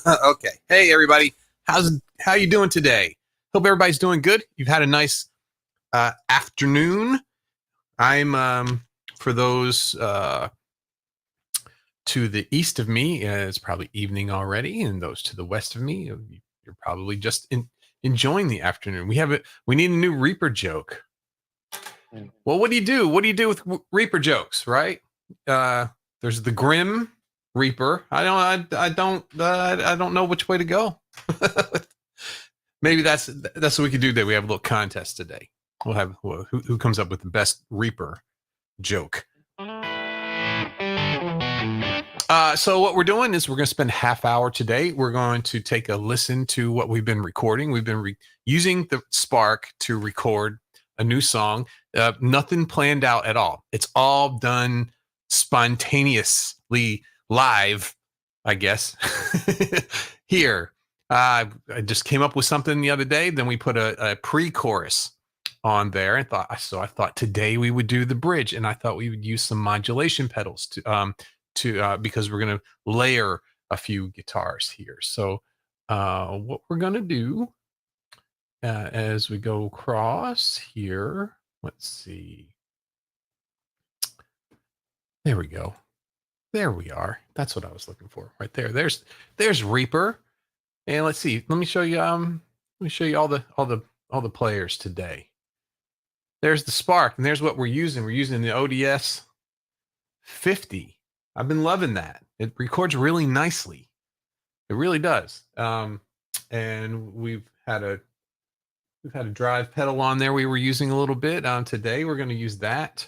Okay. Hey everybody. How you doing today? Hope everybody's doing good. You've had a nice afternoon. I'm for those to the east of me, it's probably evening already, and those to the west of me, you're probably just enjoying the afternoon. We need a new Reaper joke. Well, what do you do? What do you do with Reaper jokes, right? There's the grim Reaper. I don't know which way to go. Maybe that's what we could do today. We have a little contest today. We'll have who comes up with the best Reaper joke. So what we're doing is we're going to spend half hour today. We're going to take a listen to what we've been recording. We've been using the Spark to record a new song. Nothing planned out at all. It's all done spontaneously live, I guess. Here, I just came up with something the other day. Then we put a pre-chorus on there, and I thought today we would do the bridge, and I thought we would use some modulation pedals to because we're going to layer a few guitars here. So what we're going to do as we go across here, let's see. There we go. There we are. That's what I was looking for right there. There's Reaper. And let's see. Let me show you all the players today. There's the Spark, and there's what we're using. We're using the ODS 50. I've been loving that. It records really nicely. It really does. And we've had a drive pedal on there we were using a little bit. Today we're going to use that,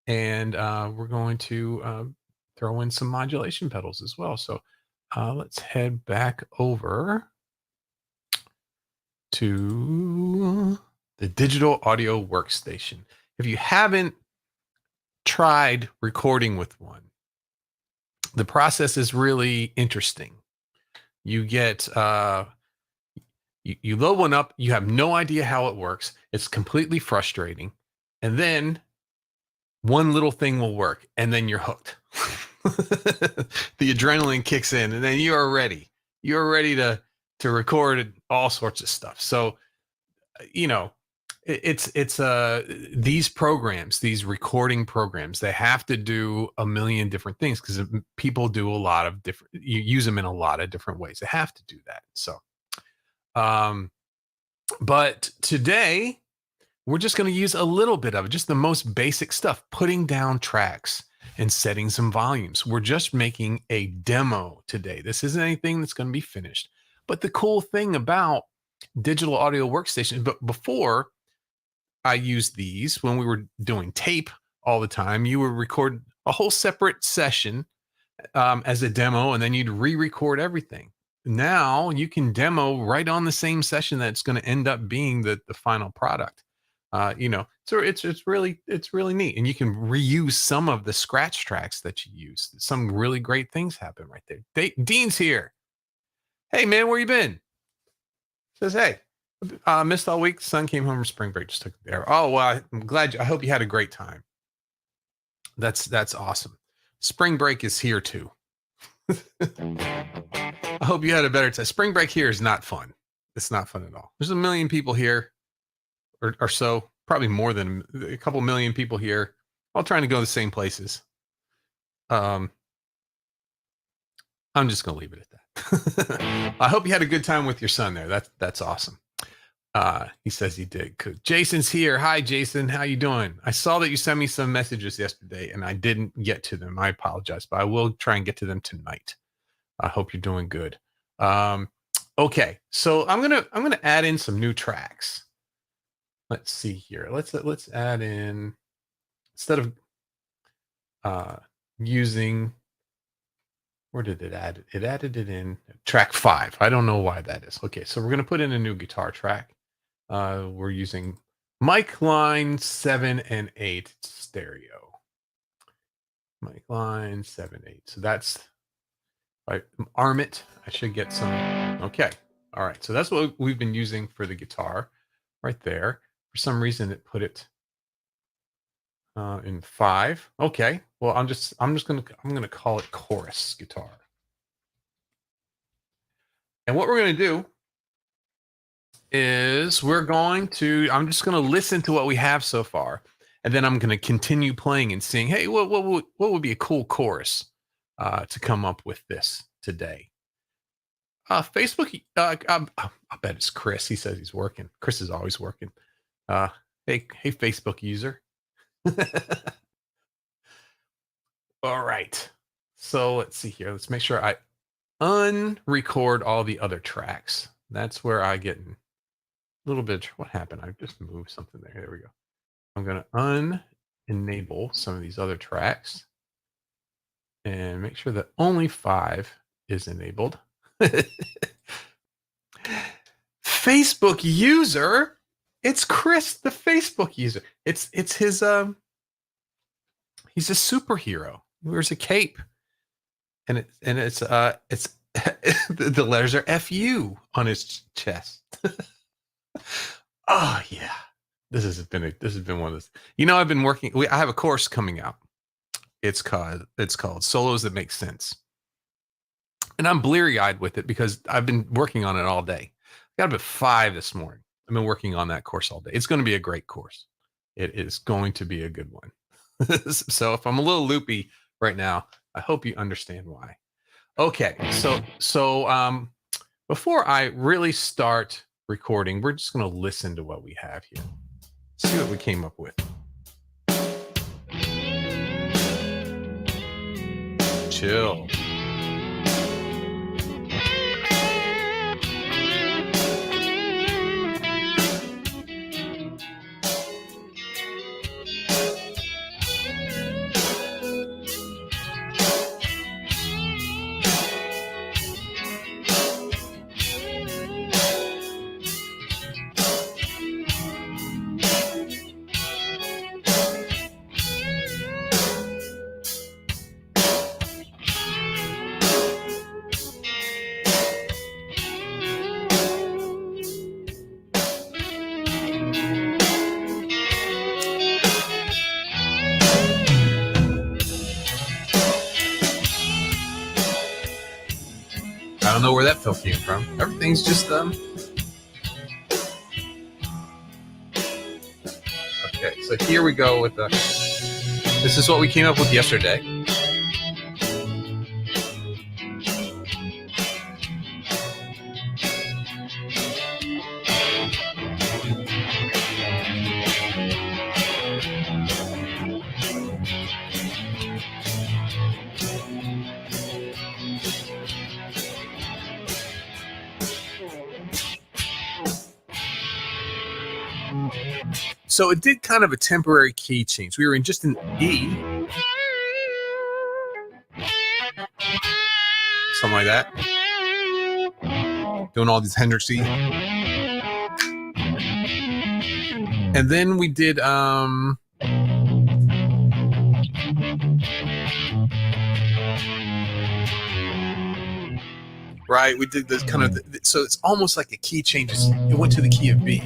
and we're going to throw in some modulation pedals as well. So let's head back over to the digital audio workstation. If you haven't tried recording with one, the process is really interesting. You get you load one up, you have no idea how it works. It's completely frustrating. And then one little thing will work, and then you're hooked. The adrenaline kicks in, and then you are ready. You're ready to record all sorts of stuff. So, you know, it's these programs, these recording programs, they have to do a million different things because people do a lot of different. You use them in a lot of different ways. They have to do that. So, but today we're just going to use a little bit of it, just the most basic stuff, putting down tracks and setting some volumes. We're just making a demo today. This isn't anything that's going to be finished. But the cool thing about digital audio workstation, but before I used these, when we were doing tape all the time, you would record a whole separate session as a demo, and then you'd re-record everything. Now you can demo right on the same session that's going to end up being the final product. So it's really neat, and you can reuse some of the scratch tracks that you use. Some really great things happen right there. Dean's here. Hey man, where you been? Says hey. Missed all week. Son came home from spring break. Just took it there. Oh well, I'm glad. I hope you had a great time. That's awesome. Spring break is here too. I hope you had a better time. Spring break here is not fun. It's not fun at all. There's a million people here, or so. Probably more than a couple million people here, all trying to go to the same places. I'm just gonna leave it at that. I hope you had a good time with your son there. That's awesome. He says he did. Good. Jason's here. Hi, Jason. How you doing? I saw that you sent me some messages yesterday, and I didn't get to them. I apologize, but I will try and get to them tonight. I hope you're doing good. Okay, so I'm gonna add in some new tracks. Let's see here. Let's add in, instead of using, where did it add it? It added it in track 5. I don't know why that is. Okay, so we're going to put in a new guitar track. We're using mic line 7 and 8 stereo. Mic line 7, 8. So that's, right, arm it. I should get some. Okay. All right. So that's what we've been using for the guitar right there. For some reason it put it in 5. Okay. Well, I'm gonna call it chorus guitar. And what we're going to do is I'm just going to listen to what we have so far. And then I'm going to continue playing and seeing, hey, what would be a cool chorus to come up with this today? Facebook, I bet it's Chris. He says he's working. Chris is always working. Hey, Facebook user. All right. So let's see here. Let's make sure I unrecord all the other tracks. That's where I get in a little bit. What happened? I just moved something there. There we go. I'm going to unenable some of these other tracks and make sure that only 5 is enabled. Facebook user. It's Chris, the Facebook user. It's his he's a superhero. He wears a cape. And it's the letters are FU on his chest. Oh yeah. This has been one of those. I've been working. I have a course coming out. It's called Solos That Make Sense. And I'm bleary-eyed with it because I've been working on it all day. I got up at 5 this morning. I've been working on that course all day. It's going to be a great course. It is going to be a good one. So if I'm a little loopy right now, I hope you understand why. Okay, so before I really start recording, we're just going to listen to what we have here. See what we came up with. Chill. I don't know where that fill came from. Everything's just okay, so here we go with this is what we came up with yesterday. So it did kind of a temporary key change. We were in just an E. Something like that. Doing all these Hendrixy. And then we did right, we did this kind of so it's almost like a key changes. It went to the key of B.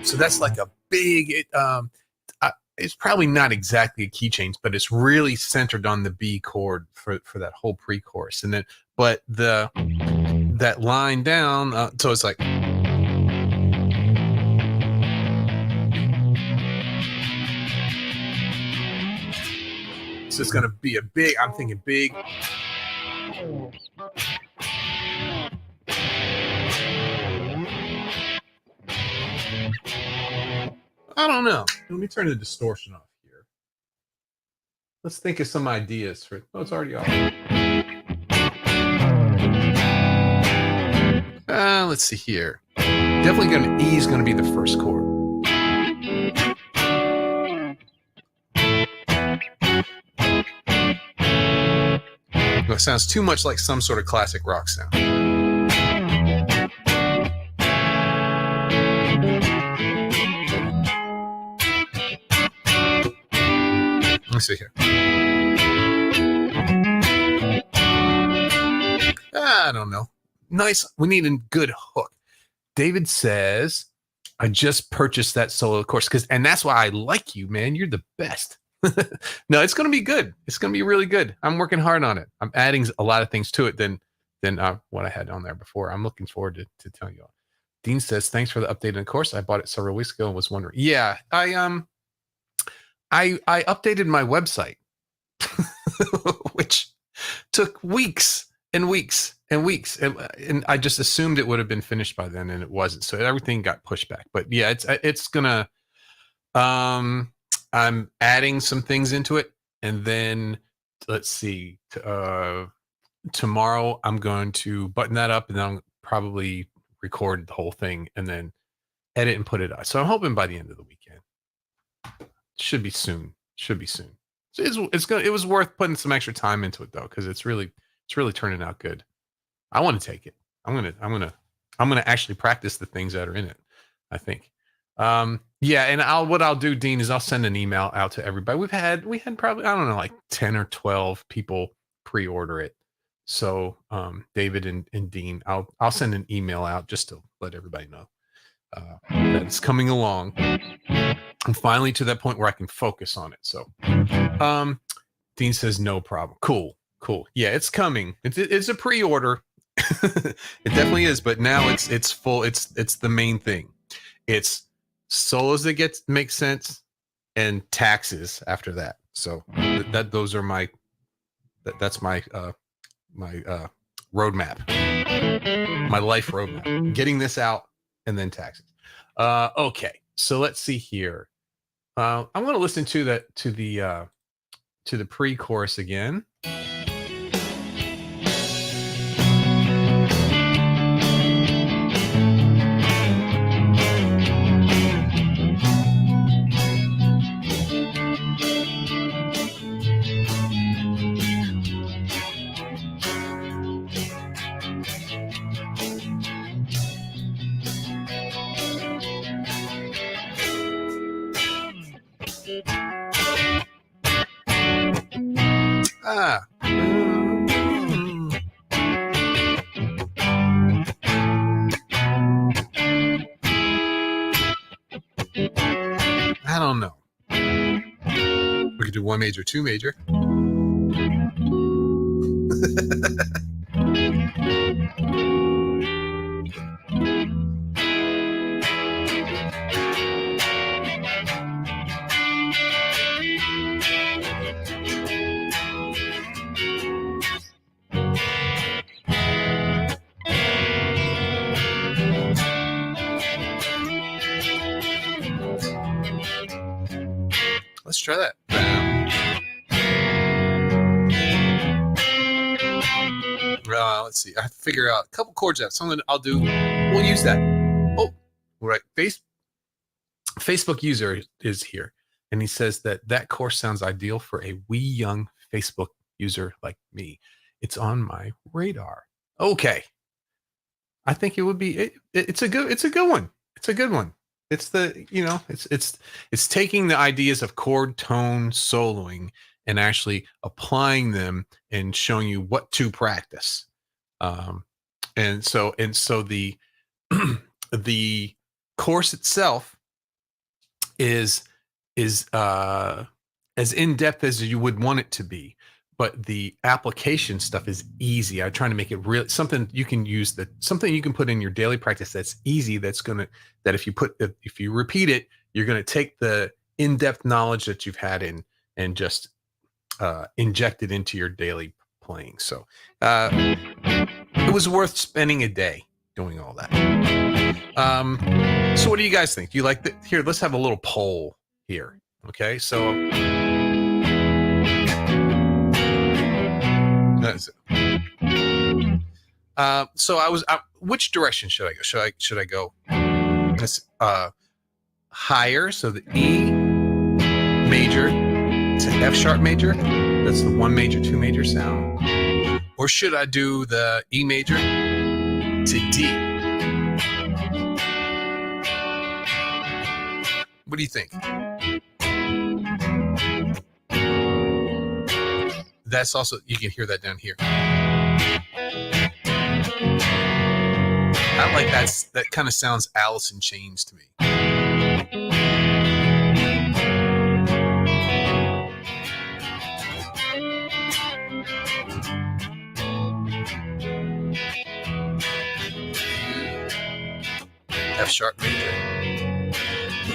So that's like a big, it's probably not exactly a key change, but it's really centered on the B chord for that whole pre-chorus. And then, but that line down, so it's like. So it's going to be a big, I'm thinking big. I don't know. Let me turn the distortion off here. Let's think of some ideas for. Oh, it's already off. Let's see here. Definitely going to E is going to be the first chord. It sounds too much like some sort of classic rock sound. Let's see here. I don't know. Nice. We need a good hook. David says, I just purchased that solo course and that's why I like you, man. You're the best. No, it's going to be good. It's going to be really good. I'm working hard on it. I'm adding a lot of things to it than what I had on there before. I'm looking forward to telling you all. Dean says, "Thanks for the update on the course. I bought it several weeks ago and was wondering." Yeah, I updated my website, which took weeks and weeks and weeks, and I just assumed it would have been finished by then, and it wasn't. So everything got pushed back. But yeah, it's gonna. I'm adding some things into it, and then let's see. Tomorrow I'm going to button that up, and then I'll probably record the whole thing, and then edit and put it out. So I'm hoping by the end of the weekend. Should be soon. Should be soon. So it's good. It was worth putting some extra time into it though, because it's really turning out good. I want to take it. I'm gonna actually practice the things that are in it, I think. Yeah, and what I'll do, Dean, is I'll send an email out to everybody. We had probably, I don't know, like 10 or 12 people pre-order it. So David and Dean, I'll send an email out just to let everybody know that it's coming along. I'm finally to that point where I can focus on it. So Dean says no problem. Cool. Yeah, it's coming. It's a pre-order. It definitely is, but now it's full. It's the main thing. It's solos that makes sense, and taxes after that. So those are that's my roadmap, my life roadmap. Getting this out and then taxes. Okay, so let's see here. I'm going to listen to the pre-chorus again. I don't know. We could do one major, two major. Let's try that. Let's see. I have to figure out a couple chords out. Something we'll use that. Oh, right. Facebook user is here, and he says that course sounds ideal for a wee young Facebook user like me. It's on my radar. Okay. I think it would be. It's a good one. It's a good one. It's it's taking the ideas of chord, tone, soloing, and actually applying them and showing you what to practice. And so the the course itself is as in depth as you would want it to be, but the application stuff is easy. I'm trying to make it real, something you can use, something you can put in your daily practice that's easy. That if you repeat it, you're going to take the in-depth knowledge that you've had and just inject it into your daily playing. So it was worth spending a day doing all that. So what do you guys think? Do you like that? Here, let's have a little poll here. Okay, so that's it. So which direction should I go? Should I go higher, so the E major to F sharp major? That's the one major, two major sound. Or should I do the E major to D? What do you think? That's also, you can hear that down here. I like that kind of sounds Alice in Chains to me. F sharp major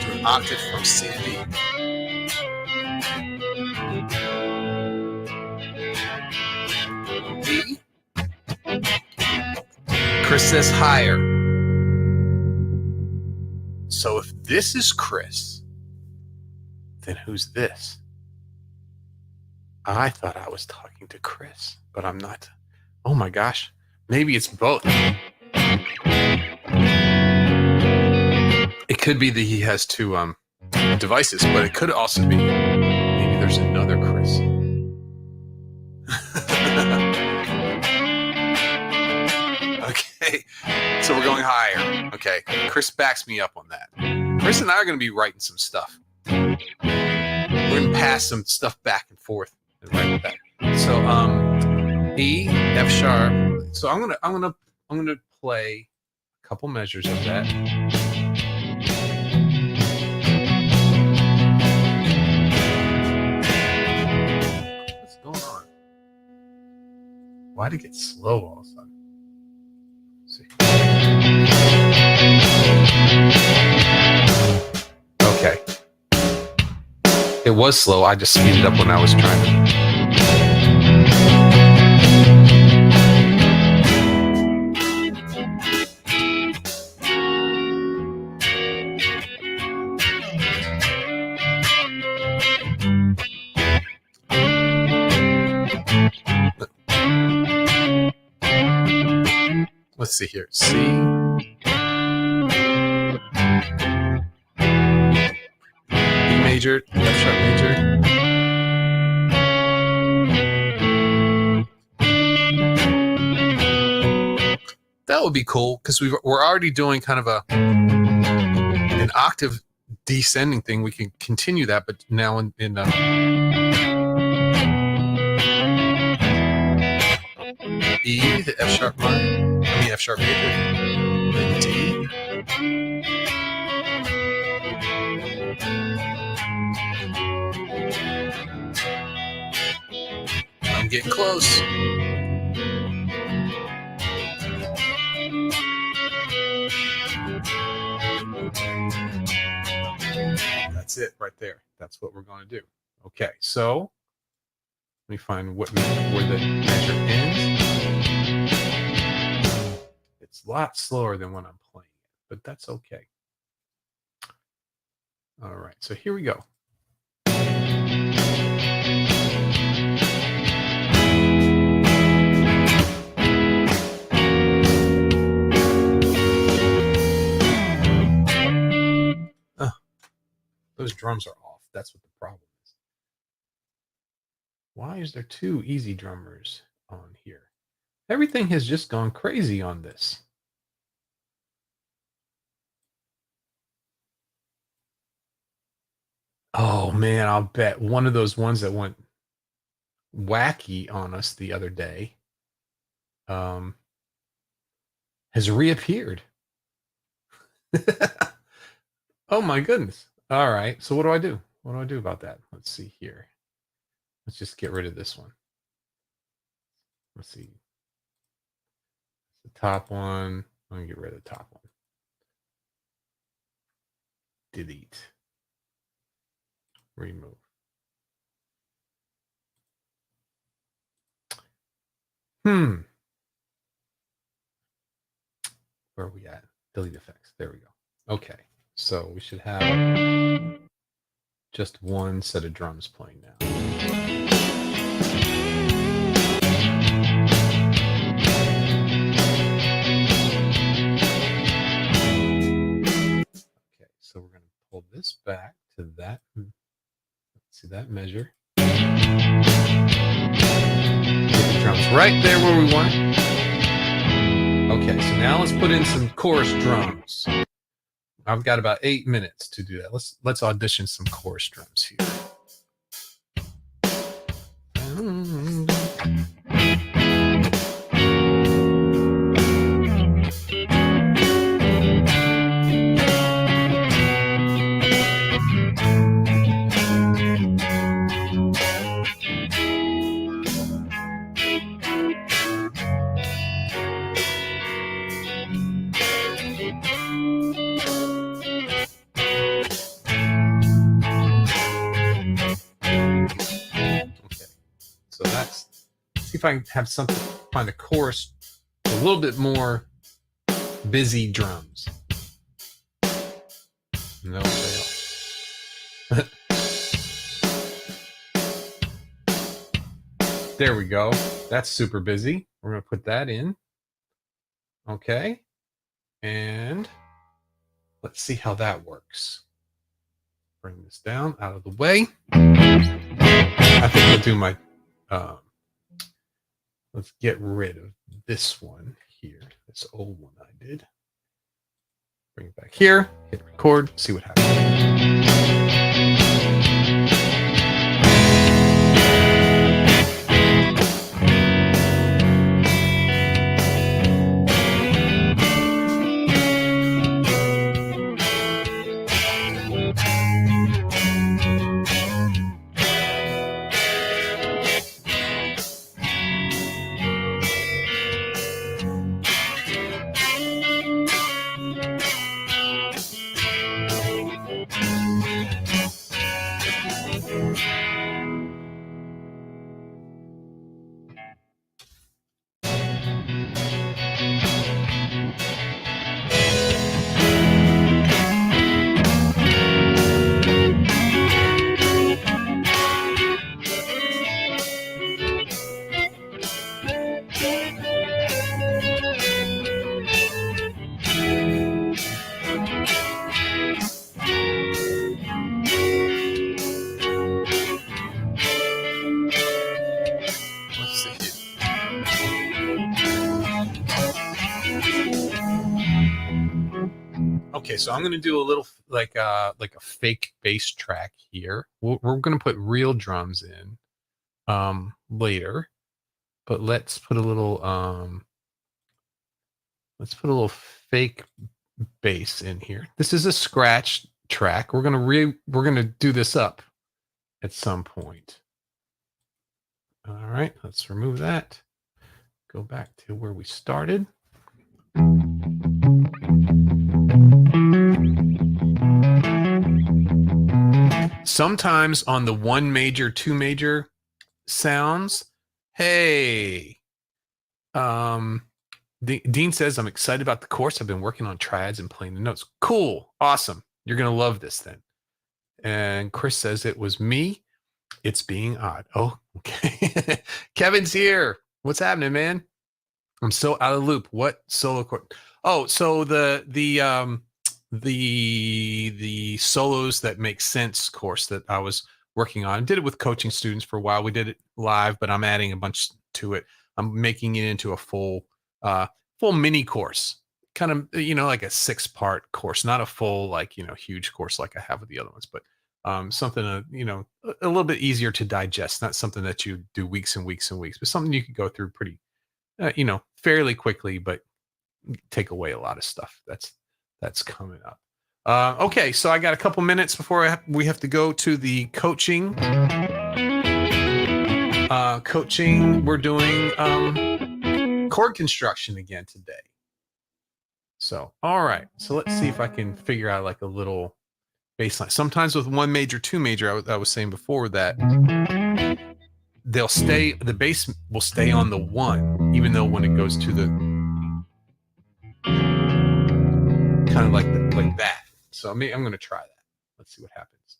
to an octave from C to D. D. Chris says higher. So if this is Chris, then who's this? I thought I was talking to Chris, but I'm not. Oh my gosh. Maybe it's both. It could be that he has two devices, but it could also be maybe there's another Chris. Okay, so we're going higher. Okay, Chris backs me up on that. Chris and I are going to be writing some stuff. We're going to pass some stuff back and forth and write that. So E, F sharp. So I'm gonna play a couple measures of that. What's going on? Why'd it get slow all of a sudden? Let's see. Okay. It was slow. I just speeded up when I was trying to. Let's see here. C. E major, F sharp major. That would be cool because we're already doing kind of an octave descending thing. We can continue that, but now in E, the F sharp minor, F sharp major, then D. I'm getting close. That's it right there. That's what we're going to do. Okay, so let me find where the measure ends. It's a lot slower than when I'm playing it, but that's okay. All right, so here we go. Those drums are off. That's what the problem is. Why is there two easy drummers on here? Everything has just gone crazy on this. Oh man, I'll bet one of those ones that went wacky on us the other day has reappeared. Oh my goodness. All right. So what do I do? What do I do about that? Let's see here. Let's just get rid of this one. Let's see. The top one. I'm going to get rid of the top one. Delete. Remove. Where are we at? Delete effects. There we go. Okay. So we should have just one set of drums playing now. Okay, so we're going to pull this back to that. Let's see that measure. Get the drums right there where we want it. Okay, so now let's put in some chorus drums. I've got about 8 minutes to do that. Let's audition some chorus drums here. see if I can have something, find a chorus, a little bit more busy drums. No fail. There we go. That's super busy. We're going to put that in. Okay. And let's see how that works. Bring this down out of the way. I think I'll do my, let's get rid of this one here. This old one I did. Bring it back here, hit record, see what happens. Okay, so I'm going to do a little like a fake bass track here. We're going to put real drums in later, but let's put a little fake bass in here. This is a scratch track. We're going to do this up at some point. All right, let's remove that. Go back to where we started. Sometimes on the 1 major, 2 major sounds, hey, Dean says, I'm excited about the course. I've been working on triads and playing the notes. Cool. Awesome. You're going to love this then. And Chris says it was me. It's being odd. Oh, okay. Kevin's here. What's happening, man? I'm so out of the loop. What solo chord? Oh, so the solos that make sense course that I was working on. I did it with coaching students for a while. We did it live, but I'm adding a bunch to it. I'm making it into a full mini course, kind of, like a 6-part course, not a full, huge course like I have with the other ones, but something, a little bit easier to digest, not something that you do weeks and weeks and weeks, but something you could go through pretty, fairly quickly, but take away a lot of stuff that's coming up. Okay, so I got a couple minutes before we have to go to the coaching. We're doing chord construction again today. So, all right. So let's see if I can figure out like a little bass line. Sometimes with 1 major, 2 major, I was saying before that the bass will stay on the 1, even though when it goes to the kind of like that. So I'm going to try that. Let's see what happens.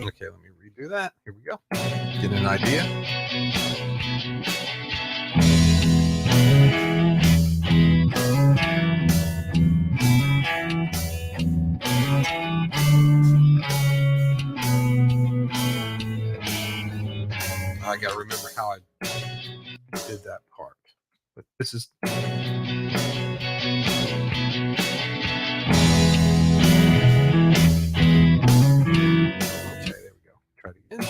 Okay, let me redo that. Here we go. Get an idea. I got to remember how I did that part. But this is... Try it again.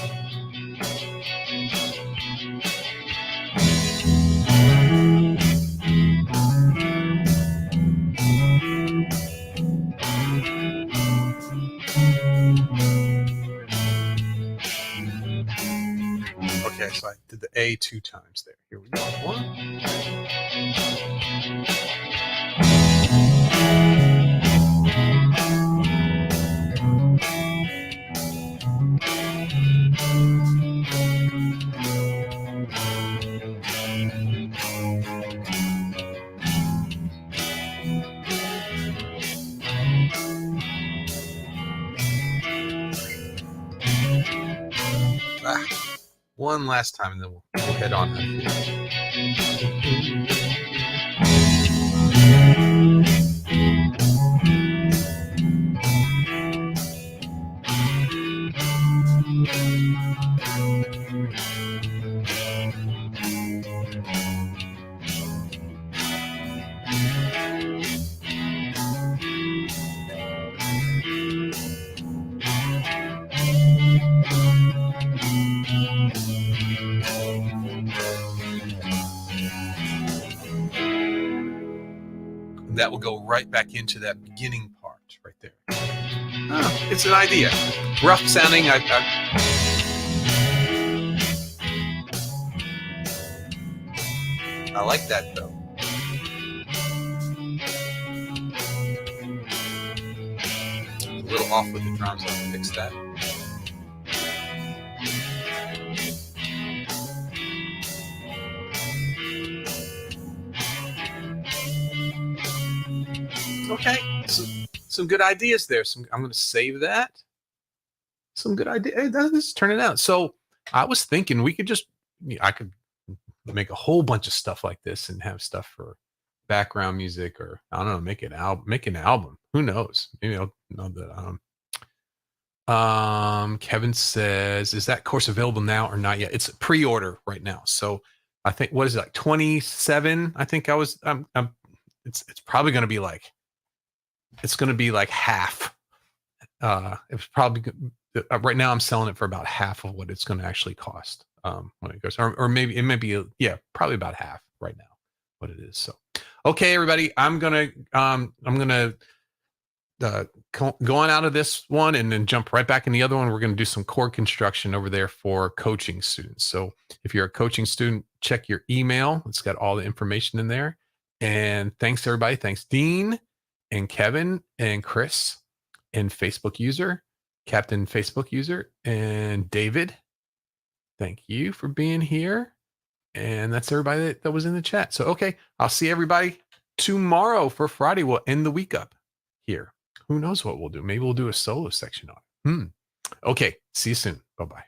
Okay, Okay, so I did the A 2 times there. Here we go. 1. One last time, and then we'll head on out of here. And that will go right back into that beginning part right there. It's an idea. Rough sounding. I like that though. A little off with the drums. I'll fix that. Okay, some good ideas there. I'm going to save that. Some good idea. Hey, this is turning out. So I was thinking I could make a whole bunch of stuff like this and have stuff for background music, or I don't know, make an album. Who knows? Maybe I'll know that. Kevin says, is that course available now or not yet? It's pre-order right now. So I think, what is it, like 27? I think it's probably going to be like, half. It's probably right now I'm selling it for about half of what it's going to actually cost when it goes, or maybe it may be, probably about half right now what it is. So, okay, everybody, I'm gonna go on out of this one and then jump right back in the other one. We're going to do some chord construction over there for coaching students. So if you're a coaching student, check your email. It's got all the information in there. And thanks everybody. Thanks Dean and Kevin and Chris and Facebook user, Captain Facebook user, and David. Thank you for being here. And that's everybody that was in the chat. So, okay, I'll see everybody tomorrow for Friday. We'll end the week up here. Who knows what we'll do? Maybe we'll do a solo section on it. Okay, see you soon. Bye-bye.